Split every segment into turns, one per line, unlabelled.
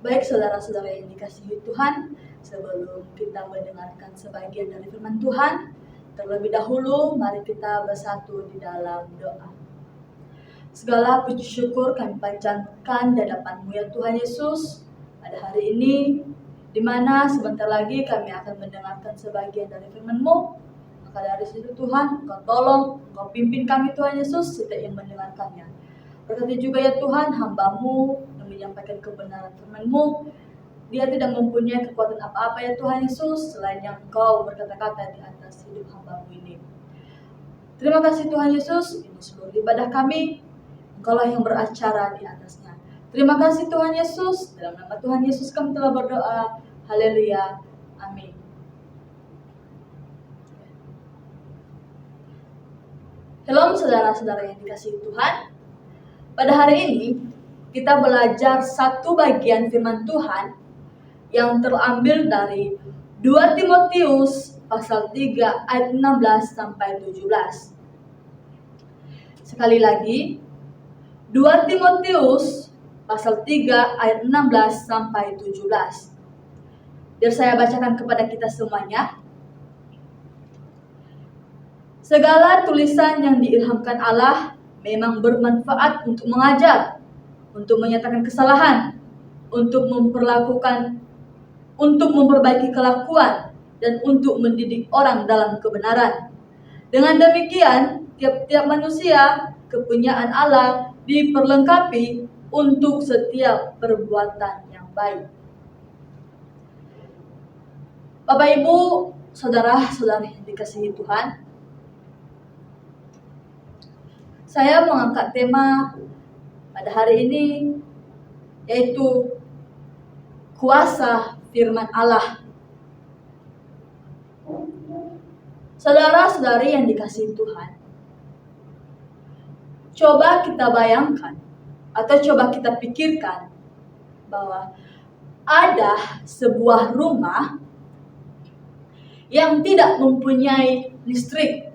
Baik saudara-saudara yang dikasihi Tuhan, sebelum kita mendengarkan sebagian dari firman Tuhan, terlebih dahulu mari kita bersatu di dalam doa. Segala puji syukur kami panjatkan di hadapan-Mu ya Tuhan Yesus pada hari ini, di mana sebentar lagi kami akan mendengarkan sebagian dari firman-Mu. Maka dari situ Tuhan, Engkau tolong, Engkau pimpin kami Tuhan Yesus setiap yang mendengarkannya. Berkati juga ya Tuhan hamba-Mu yang menyampaikan kebenaran firman-Mu. Dia tidak mempunyai kekuatan apa-apa ya Tuhan Yesus selain yang Engkau berkata-kata di atas hidup hamba-Mu ini. Terima kasih Tuhan Yesus, ini seluruh ibadah kami, Engkaulah yang beracara di atasnya. Terima kasih Tuhan Yesus, dalam nama Tuhan Yesus kami telah berdoa. Haleluya, amin. Shalom saudara-saudara yang dikasihi Tuhan. Pada hari ini kita belajar satu bagian firman Tuhan yang terambil dari 2 Timotius pasal 3 ayat 16 sampai 17. Sekali lagi, 2 Timotius pasal 3 ayat 16 sampai 17. Biar saya bacakan kepada kita semuanya. Segala tulisan yang diilhamkan Allah memang bermanfaat untuk mengajar, untuk menyatakan kesalahan, untuk memperbaiki kelakuan, dan untuk mendidik orang dalam kebenaran. Dengan demikian, tiap-tiap manusia kepunyaan Allah diperlengkapi untuk setiap perbuatan yang baik. Bapak Ibu, saudara-saudari yang dikasihi Tuhan, saya mengangkat tema pada hari ini yaitu kuasa firman Allah. Saudara-saudari yang dikasihi Tuhan, coba kita bayangkan atau coba kita pikirkan bahwa ada sebuah rumah yang tidak mempunyai listrik.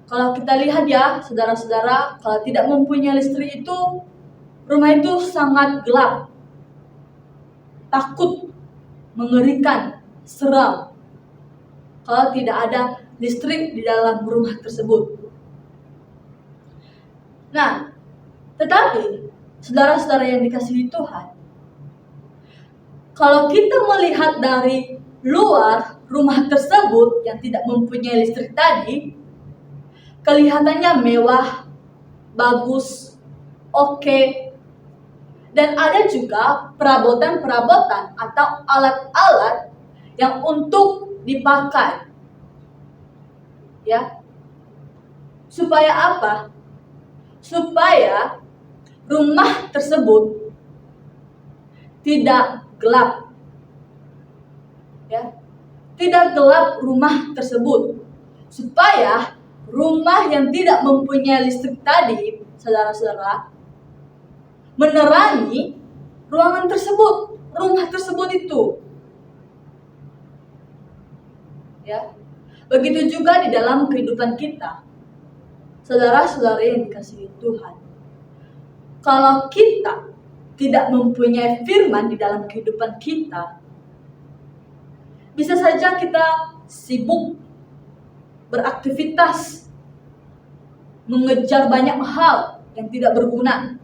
Kalau kita lihat ya, saudara-saudara, kalau tidak mempunyai listrik itu, rumah itu sangat gelap, takut, mengerikan, seram. Kalau tidak ada listrik di dalam rumah tersebut. Nah, tetapi saudara-saudara yang dikasihi Tuhan, kalau kita melihat dari luar rumah tersebut yang tidak mempunyai listrik tadi, kelihatannya mewah, bagus, oke. Dan ada juga perabotan-perabotan atau alat-alat yang untuk dipakai. Ya. Supaya apa? Supaya rumah tersebut tidak gelap. Ya. Tidak gelap rumah tersebut. Supaya rumah yang tidak mempunyai listrik tadi, saudara-saudara, menerangi ruangan tersebut, rumah tersebut itu. Ya. Begitu juga di dalam kehidupan kita. Saudara-saudara yang dikasihi Tuhan. Kalau kita tidak mempunyai firman di dalam kehidupan kita, bisa saja kita sibuk beraktivitas, mengejar banyak hal yang tidak berguna.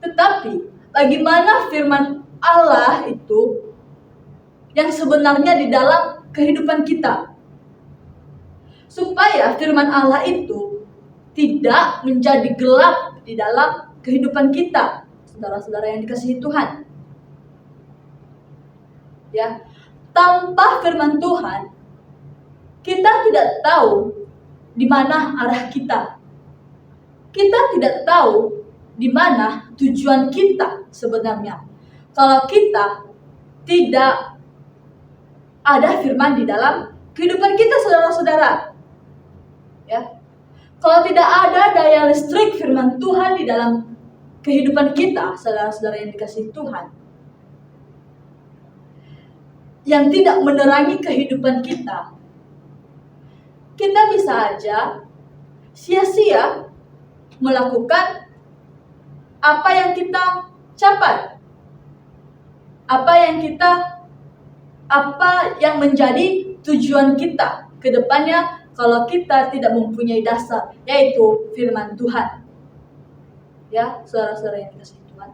Tetapi bagaimana firman Allah itu yang sebenarnya di dalam kehidupan kita? Supaya firman Allah itu tidak menjadi gelap di dalam kehidupan kita, saudara-saudara yang dikasihi Tuhan. Ya, tanpa firman Tuhan, kita tidak tahu di mana arah kita. Kita tidak tahu di mana tujuan kita sebenarnya. Kalau kita tidak ada firman di dalam kehidupan kita, saudara-saudara. Ya. Kalau tidak ada daya listrik firman Tuhan di dalam kehidupan kita, saudara-saudara yang dikasihi Tuhan, yang tidak menerangi kehidupan kita, kita bisa aja sia-sia melakukan apa yang kita capai, apa yang menjadi tujuan kita ke depannya kalau kita tidak mempunyai dasar, yaitu firman Tuhan. Ya, saudara-saudara yang dikasihi Tuhan.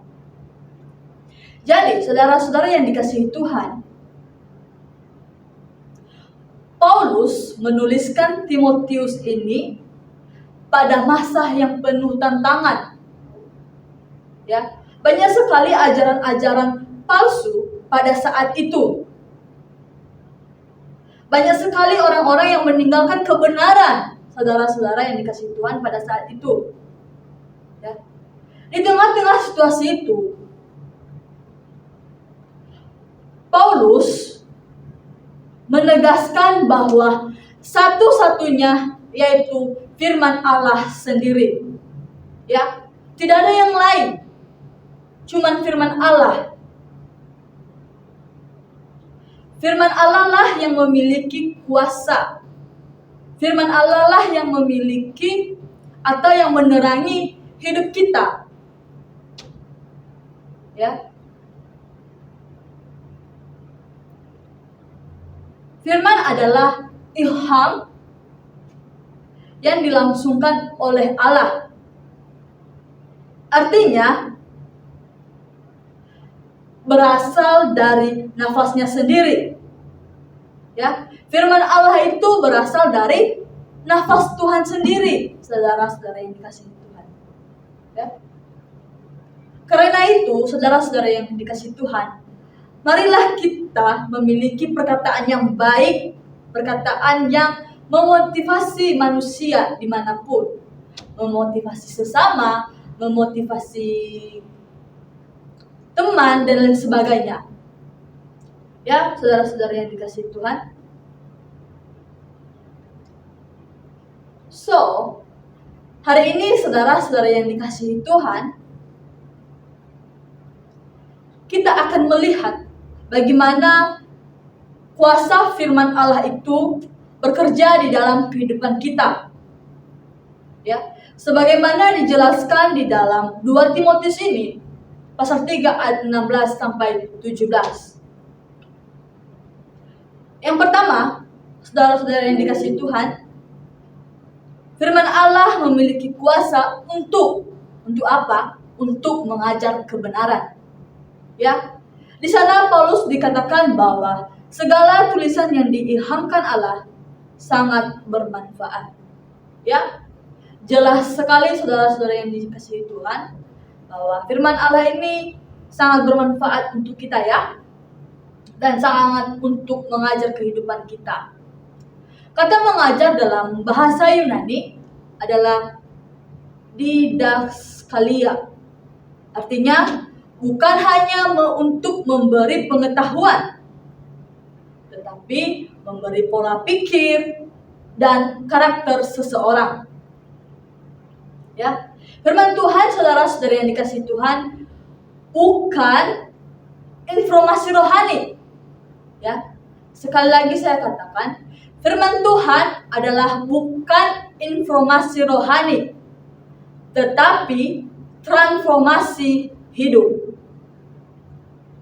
Jadi, saudara-saudara yang dikasihi Tuhan, Paulus menuliskan Timotius ini pada masa yang penuh tantangan. Ya, banyak sekali ajaran-ajaran palsu pada saat itu. Banyak sekali orang-orang yang meninggalkan kebenaran, saudara-saudara yang dikasihi Tuhan, pada saat itu. Ya. Di tengah-tengah situasi itu, Paulus menegaskan bahwa satu-satunya yaitu firman Allah sendiri. Ya, tidak ada yang lain. Cuman firman Allah. Firman Allah lah yang memiliki kuasa. Firman Allah lah yang memiliki atau yang menerangi hidup kita. Ya. Firman adalah ilham yang dilangsungkan oleh Allah. Artinya berasal dari nafasnya sendiri. Ya, firman Allah itu berasal dari nafas Tuhan sendiri, saudara-saudara yang dikasihi Tuhan. Ya. Karena itu, saudara-saudara yang dikasihi Tuhan, marilah kita memiliki perkataan yang baik, perkataan yang memotivasi manusia dimanapun, memotivasi sesama, memotivasi teman, dan lain sebagainya. Ya, saudara-saudara yang dikasihi Tuhan. So, hari ini saudara-saudara yang dikasihi Tuhan, kita akan melihat bagaimana kuasa firman Allah itu bekerja di dalam kehidupan kita. Ya, sebagaimana dijelaskan di dalam 2 Timotius ini, pasal 3 ayat 16 sampai 17. Yang pertama, saudara-saudara yang dikasihi Tuhan, firman Allah memiliki kuasa untuk apa? Untuk mengajar kebenaran. Ya, di sana Paulus dikatakan bahwa segala tulisan yang diilhamkan Allah sangat bermanfaat. Ya, jelas sekali saudara-saudara yang dikasihi Tuhan bahwa firman Allah ini sangat bermanfaat untuk kita, ya, dan sangat untuk mengajar kehidupan kita. Kata mengajar dalam bahasa Yunani adalah didaskalia. Artinya bukan hanya untuk memberi pengetahuan, tetapi memberi pola pikir dan karakter seseorang. Ya, firman Tuhan, saudara-saudara yang dikasihi Tuhan, bukan informasi rohani. Ya, sekali lagi saya katakan, firman Tuhan adalah bukan informasi rohani, tetapi transformasi hidup.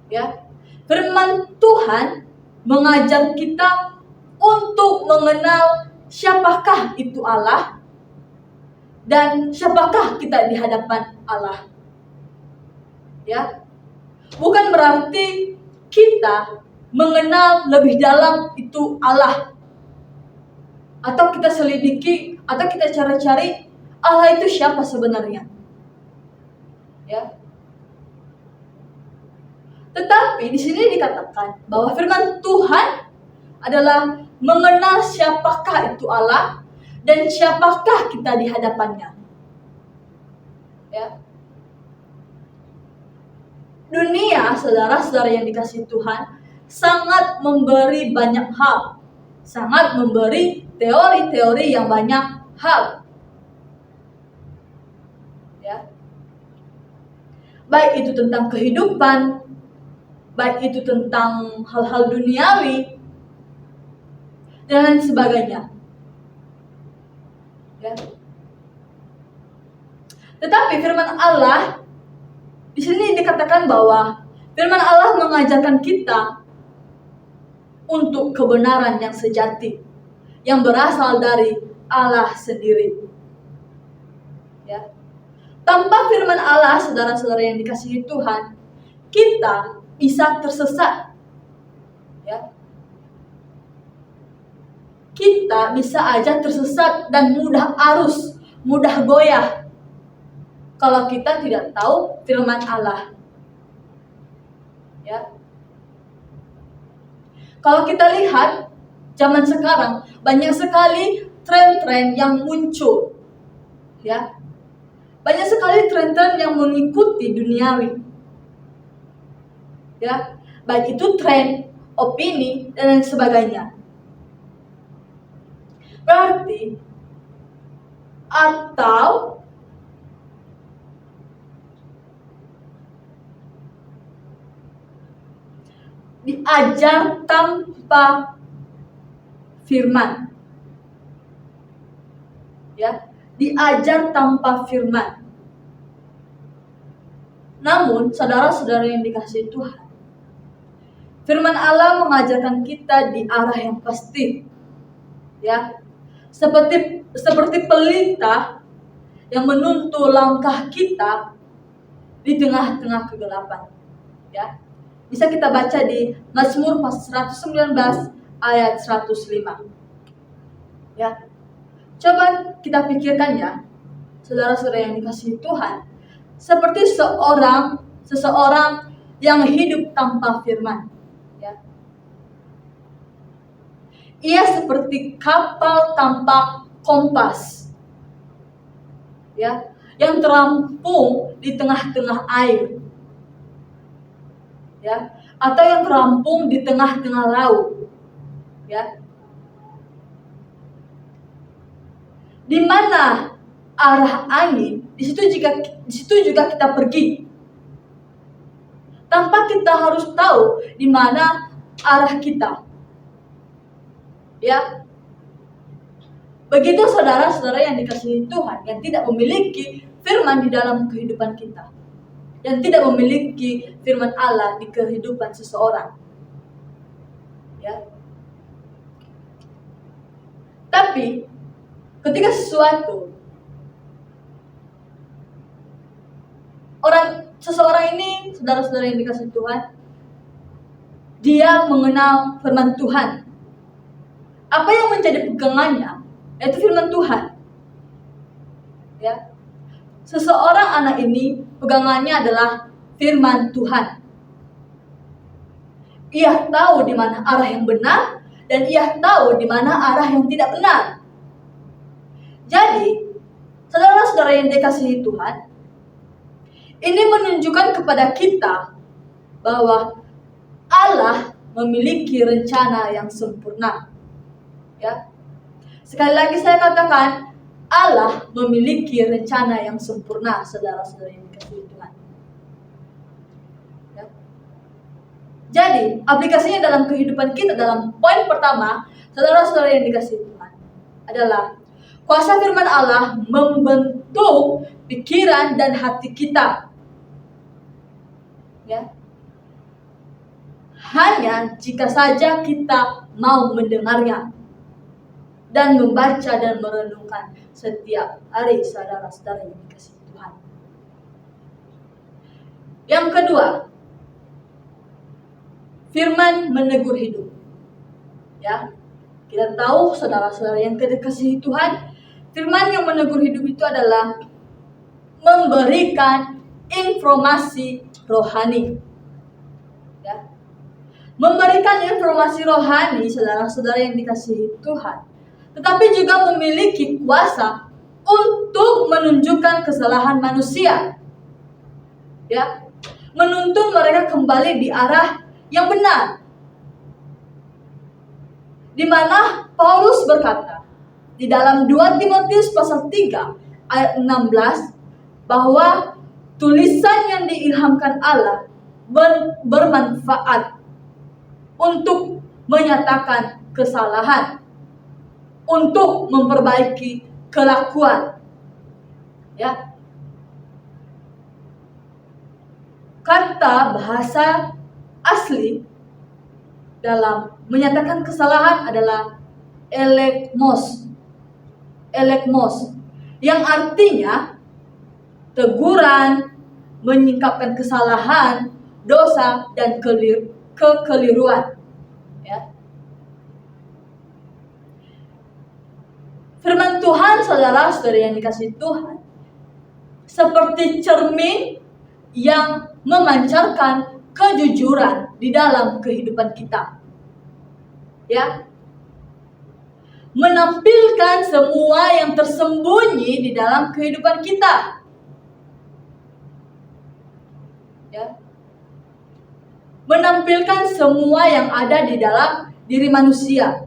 Ya, firman Tuhan mengajar kita untuk mengenal siapakah itu Allah dan siapakah kita di hadapan Allah. Ya, bukan berarti kita mengenal lebih dalam itu Allah, atau kita selidiki, atau kita cari-cari Allah itu siapa sebenarnya. Ya. Tetapi di sini dikatakan bahwa firman Tuhan adalah mengenal siapakah itu Allah dan siapakah kita di hadapannya. Ya. Dunia, saudara-saudara yang dikasihi Tuhan, sangat memberi banyak hal, sangat memberi teori-teori yang banyak hal. Ya. Baik itu tentang kehidupan, baik itu tentang hal-hal duniawi, dan lain sebagainya. Ya. Tetapi firman Allah di sini dikatakan bahwa firman Allah mengajarkan kita untuk kebenaran yang sejati, yang berasal dari Allah sendiri. Ya. Tanpa firman Allah, saudara-saudara yang dikasihi Tuhan, kita bisa tersesat. Ya. Kita bisa aja tersesat dan mudah arus, mudah goyah kalau kita tidak tahu firman Allah. Ya. Kalau kita lihat zaman sekarang banyak sekali tren-tren yang muncul. Ya. Banyak sekali tren-tren yang mengikuti duniawi. Ya, baik itu tren, opini dan lain sebagainya. Berarti atau diajar tanpa firman. Ya, diajar tanpa firman. Namun, saudara-saudara yang dikasihi Tuhan, firman Allah mengajarkan kita di arah yang pasti. Ya. Seperti pelita yang menuntun langkah kita di tengah-tengah kegelapan. Ya. Bisa kita baca di Mazmur 119 ayat 105. Ya. Coba kita pikirkan ya, saudara-saudara yang dikasihi Tuhan, seperti seseorang yang hidup tanpa firman. Ya. Ia seperti kapal tanpa kompas. Ya, yang terampung di tengah-tengah air. Ya, atau yang terampung di tengah-tengah laut. Ya. Di mana arah angin, di situ juga kita pergi. Tanpa kita harus tahu di mana arah kita. Ya. Begitu saudara-saudara yang dikasihi Tuhan, yang tidak memiliki firman di dalam kehidupan kita, yang tidak memiliki firman Allah di kehidupan seseorang. Ya. Tapi ketika seseorang ini, saudara-saudara yang dikasihi Tuhan, dia mengenal firman Tuhan. Apa yang menjadi pegangannya? Yaitu firman Tuhan. Ya. Seseorang anak ini pegangannya adalah firman Tuhan. Ia tahu di mana arah yang benar dan ia tahu di mana arah yang tidak benar. Jadi, saudara-saudara yang dikasihi Tuhan, ini menunjukkan kepada kita bahwa Allah memiliki rencana yang sempurna. Ya. Sekali lagi saya katakan, Allah memiliki rencana yang sempurna, saudara-saudara yang dikasihi Tuhan. Ya. Jadi, aplikasinya dalam kehidupan kita dalam poin pertama, saudara-saudara yang dikasihi Tuhan, adalah kuasa firman Allah membentuk pikiran dan hati kita. Ya. Hanya jika saja kita mau mendengarnya dan membaca dan merenungkan setiap hari, saudara-saudara yang dikasihi Tuhan. Yang kedua, firman menegur hidup. Ya, kita tahu saudara-saudara yang dikasihi Tuhan, firman yang menegur hidup itu adalah memberikan informasi rohani. Ya. Memberikan informasi rohani, saudara-saudara yang dikasihi Tuhan, tetapi juga memiliki kuasa untuk menunjukkan kesalahan manusia. Ya. Menuntun mereka kembali di arah yang benar. Di mana Paulus berkata di dalam 2 Timotius pasal 3 ayat 16 bahwa tulisan yang diilhamkan Allah bermanfaat untuk menyatakan kesalahan, untuk memperbaiki kelakuan. Ya. kata bahasa asli dalam menyatakan kesalahan adalah elekmos. Elekmos yang artinya teguran, menyingkapkan kesalahan, dosa, dan kekeliruan. Ya. Firman Tuhan, saudara-saudara yang dikasihi Tuhan, seperti cermin yang memancarkan kejujuran di dalam kehidupan kita. Ya. Menampilkan semua yang tersembunyi di dalam kehidupan kita. Ya. Menampilkan semua yang ada di dalam diri manusia.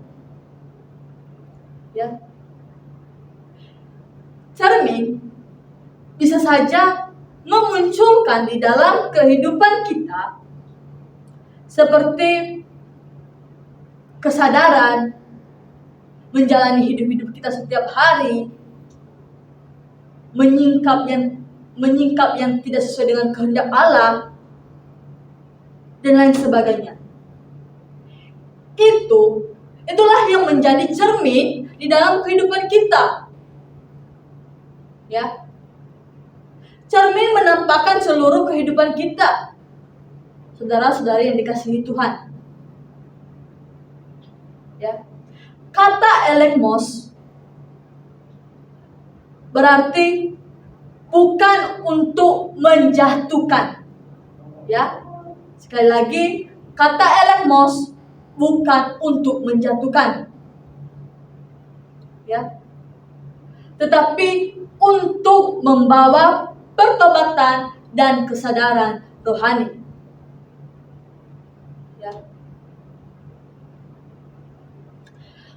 Ya. Cermin bisa saja memunculkan di dalam kehidupan kita seperti kesadaran menjalani hidup kita setiap hari, menyingkap yang tidak sesuai dengan kehendak Allah, dan lain sebagainya. Itulah yang menjadi cermin di dalam kehidupan kita. Ya. Cermin menampakkan seluruh kehidupan kita. Saudara-saudari yang dikasihi Tuhan. Ya. Kata elekmos berarti bukan untuk menjatuhkan. Ya. Sekali lagi, kata elekmos bukan untuk menjatuhkan. Ya. Tetapi untuk membawa pertobatan dan kesadaran rohani. Ya.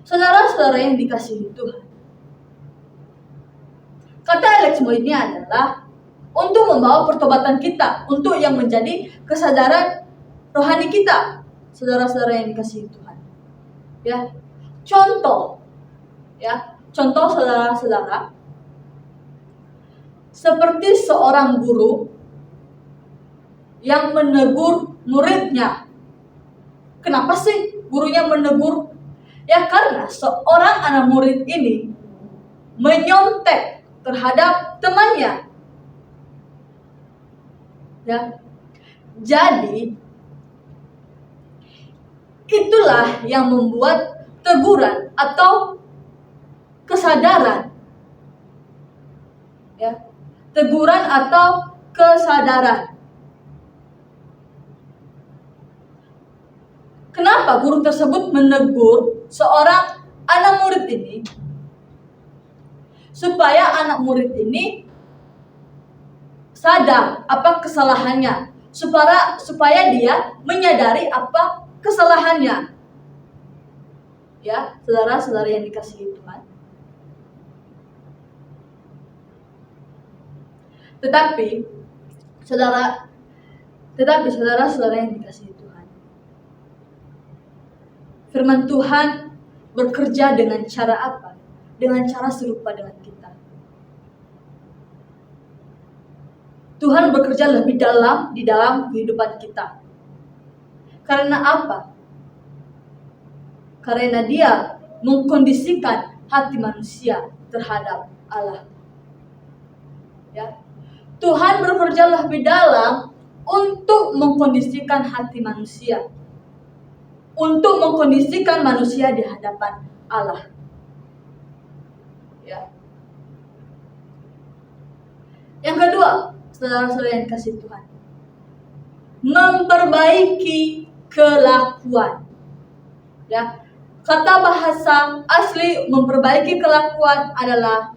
Saudara-saudara yang dikasihi Tuhan, kata elekmos ini adalah untuk membawa pertobatan kita, untuk yang menjadi kesadaran rohani kita. Saudara-saudara yang dikasihi Tuhan. Ya. Contoh saudara-saudara, seperti seorang guru yang menegur muridnya. Kenapa sih gurunya menegur? Ya karena seorang anak murid ini menyontek terhadap temannya. Ya. Jadi itulah yang membuat teguran atau kesadaran. Ya. Teguran atau kesadaran. Kenapa guru tersebut menegur seorang anak murid ini? Supaya anak murid ini sadar apa kesalahannya, supaya dia menyadari apa kesalahannya. Ya, saudara-saudara yang dikasihi Tuhan. Tetapi saudara-saudara yang dikasihi Tuhan, firman Tuhan bekerja dengan cara apa? Dengan cara serupa dengan kita. Tuhan bekerja lebih dalam di dalam kehidupan kita. Karena apa? Karena Dia mengkondisikan hati manusia terhadap Allah. Ya. Tuhan bekerja lebih dalam untuk mengkondisikan hati manusia. Untuk mengkondisikan manusia di hadapan Allah. Ya. Yang kedua, saudara-saudara yang dikasihi Tuhan, memperbaiki kelakuan. Ya. Kata bahasa asli memperbaiki kelakuan adalah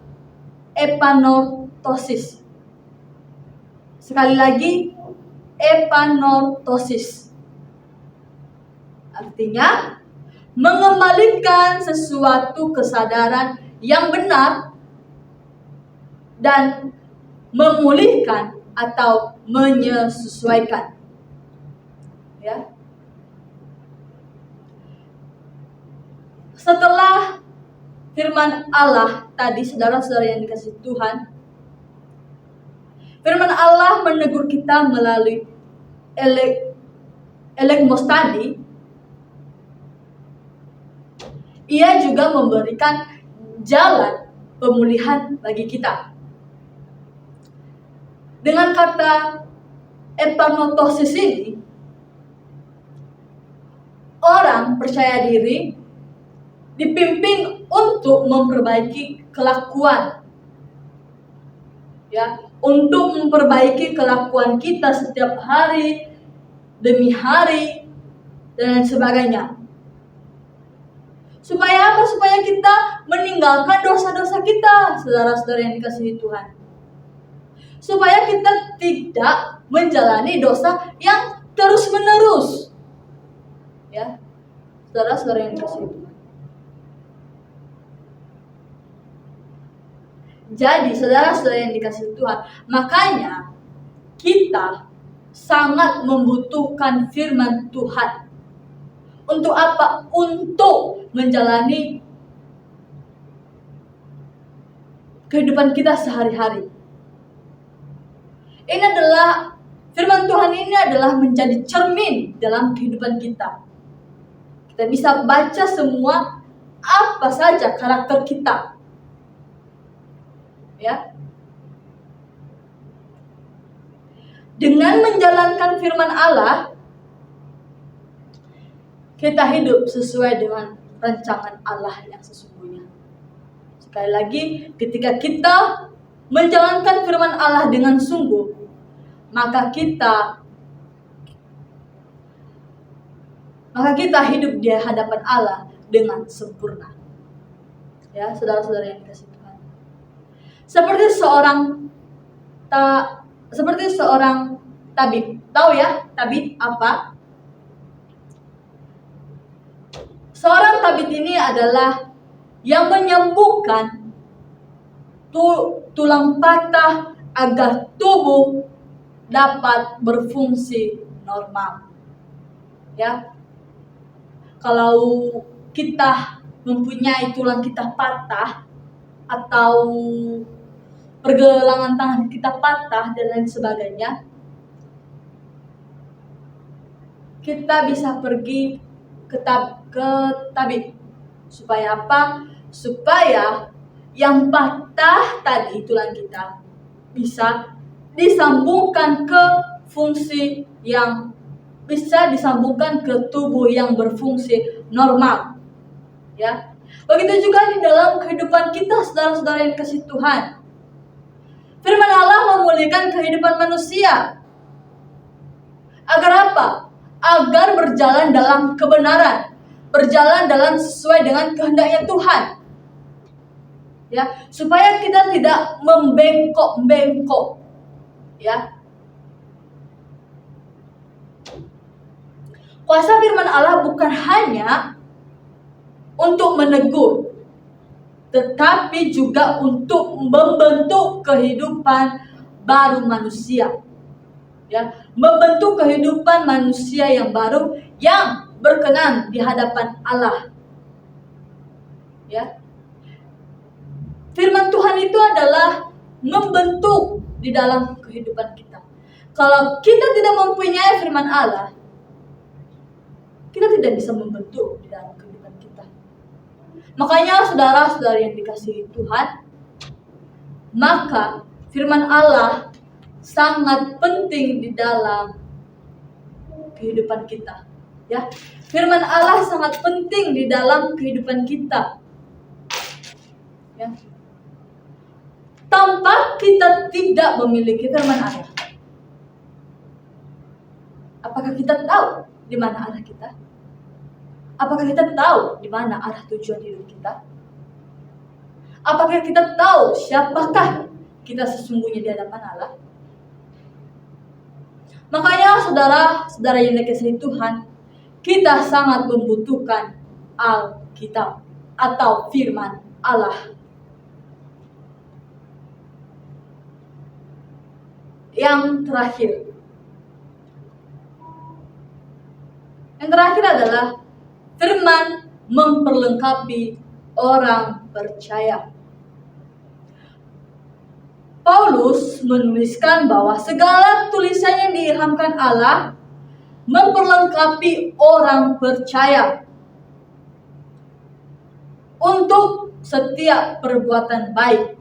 epanortosis. Sekali lagi, epanortosis. Artinya, mengembalikan sesuatu kesadaran yang benar dan memulihkan atau menyesuaikan. Ya. Setelah firman Allah tadi, saudara-saudara yang dikasihi Tuhan, firman Allah menegur kita melalui Elegmos tadi, ia juga memberikan jalan pemulihan bagi kita. Dengan kata epanotosis ini, orang percaya diri dipimpin untuk memperbaiki kelakuan, ya, untuk memperbaiki kelakuan kita setiap hari demi hari dan sebagainya. Supaya apa? Supaya kita meninggalkan dosa-dosa kita, saudara-saudara yang dikasihi Tuhan. Supaya kita tidak menjalani dosa yang terus-menerus. Ya, saudara-saudara yang dikasihi Tuhan. Jadi, saudara-saudara yang dikasihi Tuhan, makanya kita sangat membutuhkan firman Tuhan. Untuk apa? Untuk menjalani kehidupan kita sehari-hari. Ini adalah firman Tuhan ini adalah menjadi cermin dalam kehidupan kita. Kita bisa baca semua apa saja karakter kita. Ya. Dengan menjalankan firman Allah, kita hidup sesuai dengan rancangan Allah yang sesungguhnya. Sekali lagi, ketika kita menjalankan firman Allah dengan sungguh, maka kita hidup di hadapan Allah dengan sempurna. Ya, saudara-saudara yang dikasihi Tuhan. Seperti seorang tabib. Tahu ya, tabib apa? Seorang tabib ini adalah yang menyembuhkan tulang patah agar tubuh dapat berfungsi normal. Ya. Kalau kita mempunyai tulang kita patah atau pergelangan tangan kita patah dan lain sebagainya, kita bisa pergi ke tabib. Supaya apa? Supaya yang patah tadi tulang kita bisa disambungkan ke fungsi yang bisa disambungkan ke tubuh yang berfungsi normal. Ya. Begitu juga di dalam kehidupan kita, saudara-saudara yang dikasihi Tuhan. Firman Allah memulihkan kehidupan manusia. Agar apa? Agar berjalan dalam kebenaran, berjalan dalam sesuai dengan kehendaknya Tuhan. Ya, supaya kita tidak membengkok-bengkok. Ya. Kuasa firman Allah bukan hanya untuk menegur, tetapi juga untuk membentuk kehidupan baru manusia. Ya, membentuk kehidupan manusia yang baru yang berkenan di hadapan Allah. Ya. Firman Tuhan itu adalah membentuk di dalam kehidupan kita. Kalau kita tidak mempunyai firman Allah, kita tidak bisa membentuk di dalam kehidupan kita. Makanya saudara-saudara yang dikasihi Tuhan, maka firman Allah sangat penting di dalam kehidupan kita. Ya, firman Allah sangat penting di dalam kehidupan kita. Ya. Tanpa kita tidak memiliki firman Allah, apakah kita tahu di mana arah kita? Apakah kita tahu di mana arah tujuan hidup kita? Apakah kita tahu siapakah kita sesungguhnya di hadapan Allah? Makanya saudara-saudara yang dikasihi Tuhan, kita sangat membutuhkan Alkitab atau firman Allah. Yang terakhir adalah firman memperlengkapi orang percaya. Paulus menuliskan bahwa segala tulisan yang diilhamkan Allah memperlengkapi orang percaya untuk setiap perbuatan baik.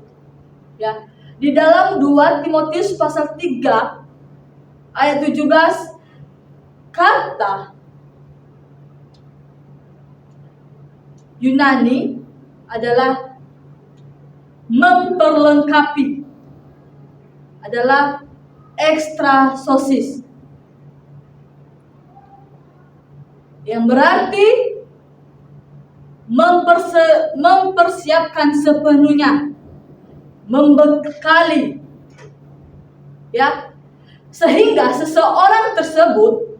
Ya, di dalam 2 Timotius pasal 3 ayat 17 kata Yunani adalah memperlengkapi, adalah ekstrasosis, yang berarti mempersiapkan sepenuhnya, membekali, ya, sehingga seseorang tersebut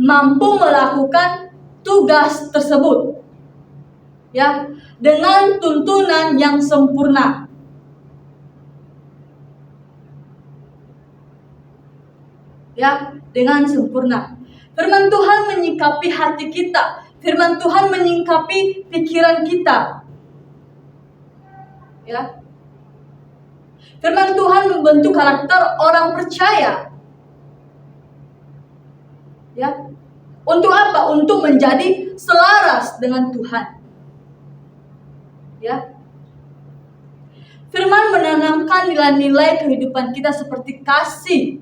mampu melakukan tugas tersebut, ya, dengan tuntunan yang sempurna. Ya, dengan sempurna. Firman Tuhan menyikapi hati kita. Firman Tuhan menyikapi pikiran kita. Ya. Firman Tuhan membentuk karakter orang percaya. Ya. Untuk apa? Untuk menjadi selaras dengan Tuhan. Ya. Firman menanamkan nilai-nilai kehidupan kita seperti kasih,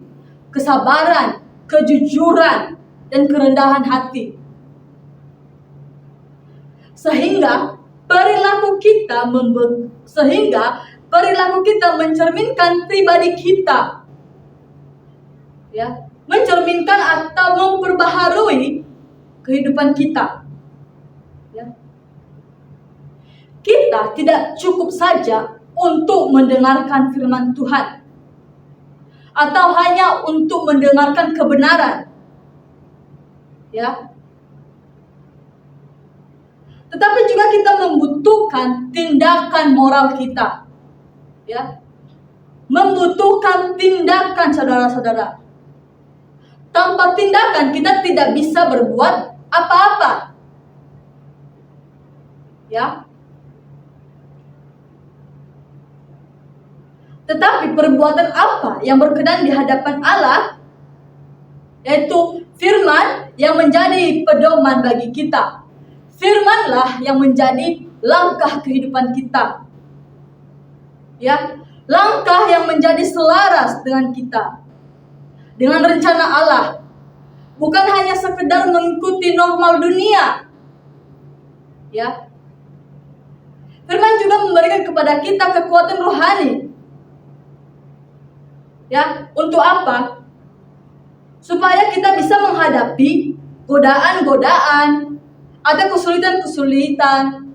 kesabaran, kejujuran, dan kerendahan hati. Sehingga perilaku kita mencerminkan pribadi kita. Ya, mencerminkan atau memperbaharui kehidupan kita. Ya. Kita tidak cukup saja untuk mendengarkan firman Tuhan atau hanya untuk mendengarkan kebenaran. Ya. Tetapi juga kita membutuhkan tindakan moral kita. Ya. Membutuhkan tindakan, saudara-saudara. Tanpa tindakan kita tidak bisa berbuat apa-apa. Ya. Tetapi perbuatan apa yang berkenan di hadapan Allah? Yaitu firman yang menjadi pedoman bagi kita. Firmanlah yang menjadi langkah kehidupan kita. Ya, langkah yang menjadi selaras dengan kita, dengan rencana Allah. Bukan hanya sekedar mengikuti normal dunia. Ya. Firman juga memberikan kepada kita kekuatan rohani. Ya, untuk apa? Supaya kita bisa menghadapi godaan-godaan, ada kesulitan-kesulitan,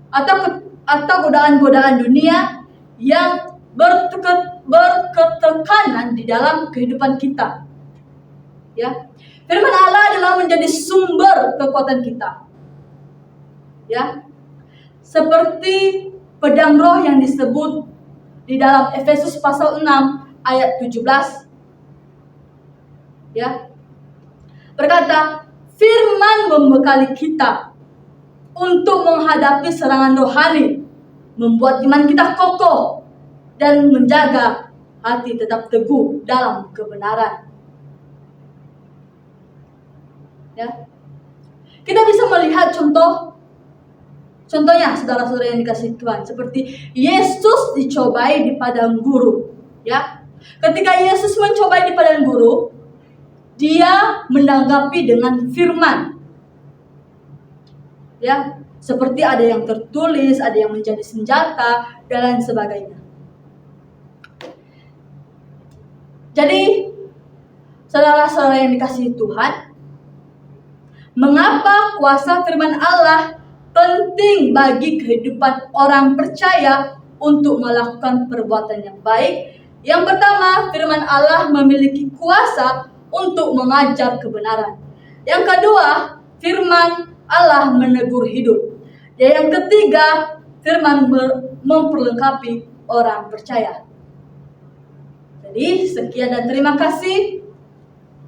atau godaan-godaan dunia yang berketekanan di dalam kehidupan kita. Ya, firman Allah adalah menjadi sumber kekuatan kita. Ya, seperti pedang roh yang disebut di dalam Efesus pasal 6 ayat 17. Ya, berkata, firman membekali kita untuk menghadapi serangan rohani, membuat iman kita kokoh, dan menjaga hati tetap teguh dalam kebenaran. Ya, kita bisa melihat contohnya, saudara-saudara yang dikasihi Tuhan, seperti Yesus dicobai di padang gurun. Ya, ketika Yesus mencobai di padang gurun, dia menanggapi dengan firman. Ya, seperti ada yang tertulis, ada yang menjadi senjata, dan lain sebagainya. Jadi, saudara-saudara yang dikasihi Tuhan, mengapa kuasa firman Allah penting bagi kehidupan orang percaya untuk melakukan perbuatan yang baik? Yang pertama, firman Allah memiliki kuasa untuk mengajar kebenaran. Yang kedua, firman Allah menegur hidup. Dan yang ketiga, firman memperlengkapi orang percaya. Jadi, sekian dan terima kasih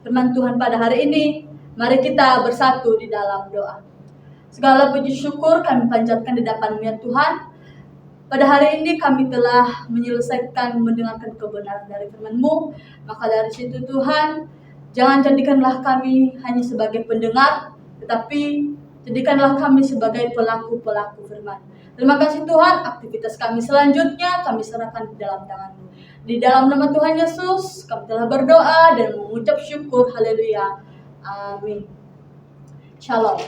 firman Tuhan pada hari ini. Mari kita bersatu di dalam doa. Segala puji syukur kami panjatkan di hadapan-Mu ya Tuhan. Pada hari ini kami telah menyelesaikan mendengarkan kebenaran dari firman-Mu. Maka dari situ Tuhan, Jangan jadikanlah kami hanya sebagai pendengar, tetapi jadikanlah kami sebagai pelaku-pelaku firman. Terima kasih Tuhan, aktivitas kami selanjutnya kami serahkan di dalam tangan-Mu. Di dalam nama Tuhan Yesus, kami telah berdoa dan mengucap syukur. Haleluya. Amin. Shalom.